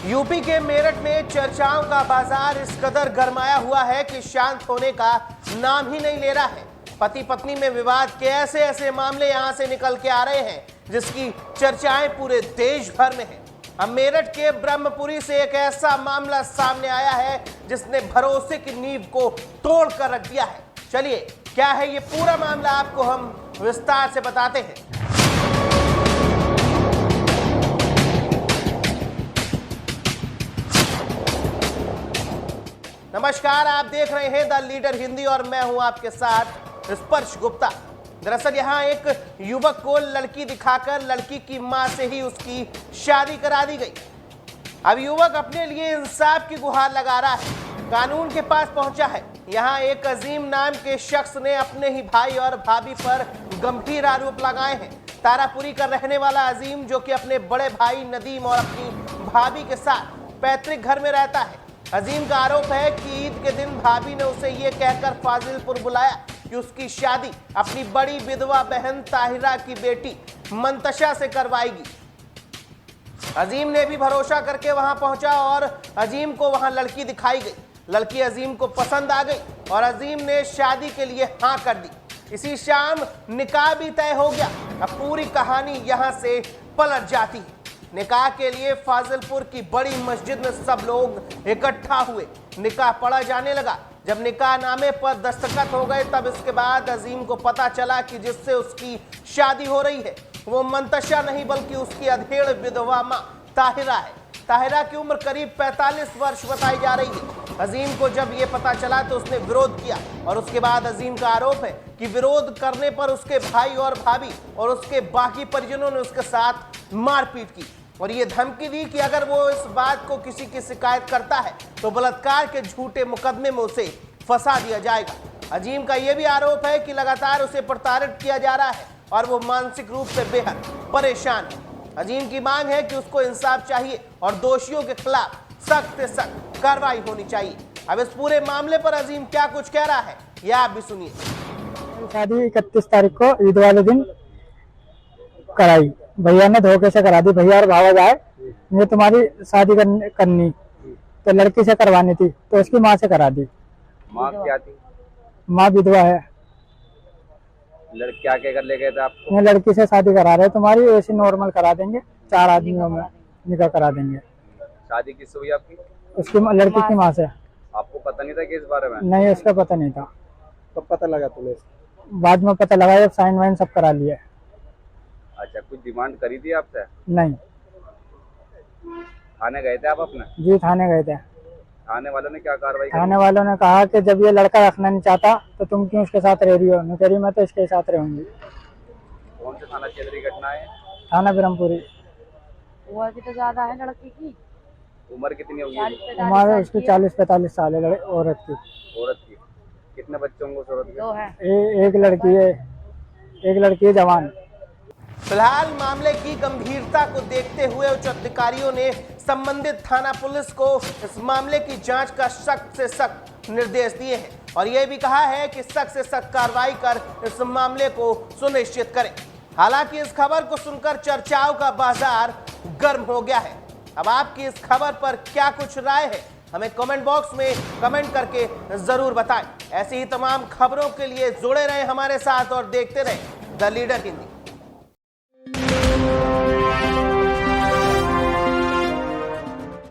UP के मेरठ में चर्चाओं का बाजार इस कदर गरमाया हुआ है कि शांत होने का नाम ही नहीं ले रहा है। पति पत्नी में विवाद के ऐसे ऐसे मामले यहां से निकल के आ रहे हैं जिसकी चर्चाएं पूरे देश भर में हैं। अब मेरठ के ब्रह्मपुरी से एक ऐसा मामला सामने आया है जिसने भरोसे की नींव को तोड़ कर रख दिया है। चलिए क्या है ये पूरा मामला, आपको हम विस्तार से बताते हैं। नमस्कार, आप देख रहे हैं द लीडर हिंदी और मैं हूं आपके साथ स्पर्श गुप्ता। दरअसल यहां एक युवक को लड़की दिखाकर लड़की की मां से ही उसकी शादी करा दी गई। अब युवक अपने लिए इंसाफ की गुहार लगा रहा है, कानून के पास पहुंचा है। यहां एक अजीम नाम के शख्स ने अपने ही भाई और भाभी पर गंभीर आरोप लगाए हैं। तारापुरी का रहने वाला अजीम, जो कि अपने बड़े भाई नदीम और अपनी भाभी के साथ पैतृक घर में रहता है। अजीम का आरोप है कि ईद के दिन भाभी ने उसे ये कहकर फाजिलपुर बुलाया कि उसकी शादी अपनी बड़ी विधवा बहन ताहिरा की बेटी मंतशा से करवाएगी। अजीम ने भी भरोसा करके वहां पहुंचा और अजीम को वहां लड़की दिखाई गई। लड़की अजीम को पसंद आ गई और अजीम ने शादी के लिए हाँ कर दी। इसी शाम निकाह भी तय हो गया। अब पूरी कहानी यहां से पलट जाती है। निकाह के लिए फाजिलपुर की बड़ी मस्जिद में सब लोग इकट्ठा हुए। निकाह पढ़ा जाने लगा। जब निकाह नामे पर दस्तखत हो गए तब इसके बाद अजीम को पता चला कि जिससे उसकी शादी हो रही है वो मंतशा नहीं बल्कि उसकी अधेड़ विधवा मां ताहिरा है। ताहिरा की उम्र करीब 45 वर्ष बताई जा रही है। अजीम को जब ये पता चला तो उसने विरोध किया और उसके बाद अजीम का आरोप है कि विरोध करने पर उसके भाई और भाभी और उसके बाकी परिजनों ने उसके साथ मारपीट की और ये धमकी दी कि अगर वो इस बात को किसी की शिकायत करता है तो बलात्कार के झूठे मुकदमे में उसे फंसा दिया जाएगा। अजीम का यह भी आरोप है कि लगातार उसे प्रताड़ित किया जा रहा है और वो मानसिक रूप से बेहद परेशान है। अजीम की मांग है कि उसको इंसाफ चाहिए और दोषियों के खिलाफ सख्त से सख्त कार्रवाई होनी चाहिए। अब इस पूरे मामले पर अजीम क्या कुछ कह रहा है ये आप भी सुनिए। शादी 31 तारीख को ईद वाले दिन कराई। भैया ने धोखे से करा दी। भैया और भावा जाए ये तुम्हारी शादी करनी तो लड़की से करवानी थी तो उसकी माँ से करा दी। माँ क्या थी? माँ विधवा है। लड़की क्या कहकर ले गए थे आपको? ये लड़की से शादी करा रहे तुम्हारी, ऐसे नॉर्मल करा देंगे, 4 आदमियों में निकाह करा देंगे। शादी किससे हुई आपकी? उसकी लड़की की माँ से। आपको पता नहीं था कि इस बारे में? नहीं, उसका पता नहीं था। कब पता लगा तुम्हें? बाद में पता लगा जब साइन वाइन सब करा लिए। अच्छा, कुछ डिमांड करी थी आपसे? नहीं। थाने गए थे आप अपने? जी थाने गए थे। थाने वालों ने क्या कार्रवाई करी? थाने वालों ने कहा कि जब ये लड़का रखना नहीं चाहता तो तुम क्यों उसके साथ रह रही हो। मैं कह रही मैं तो इसके साथ रहूंगी। कौन से थाना क्षेत्र की घटना है? थाना ब्रह्मपुरी। उम्र भी तो ज्यादा है लड़की की। उम्र कितनी होगी? हमारे उसकी 40-45 साल है औरत की। औरत की कितने बच्चे होंगे उस औरत के? 2 है। एक लड़की है जवान। फिलहाल मामले की गंभीरता को देखते हुए उच्च अधिकारियों ने संबंधित थाना पुलिस को इस मामले की जांच का सख्त से सख्त निर्देश दिए हैं और यह भी कहा है कि सख्त से सख्त कार्रवाई कर इस मामले को सुनिश्चित करें। हालांकि इस खबर को सुनकर चर्चाओं का बाजार गर्म हो गया है। अब आपकी इस खबर पर क्या कुछ राय है, हमें कमेंट बॉक्स में कमेंट करके जरूर बताएं। ऐसी ही तमाम खबरों के लिए जुड़े रहें हमारे साथ और देखते रहें द लीडर हिंदी।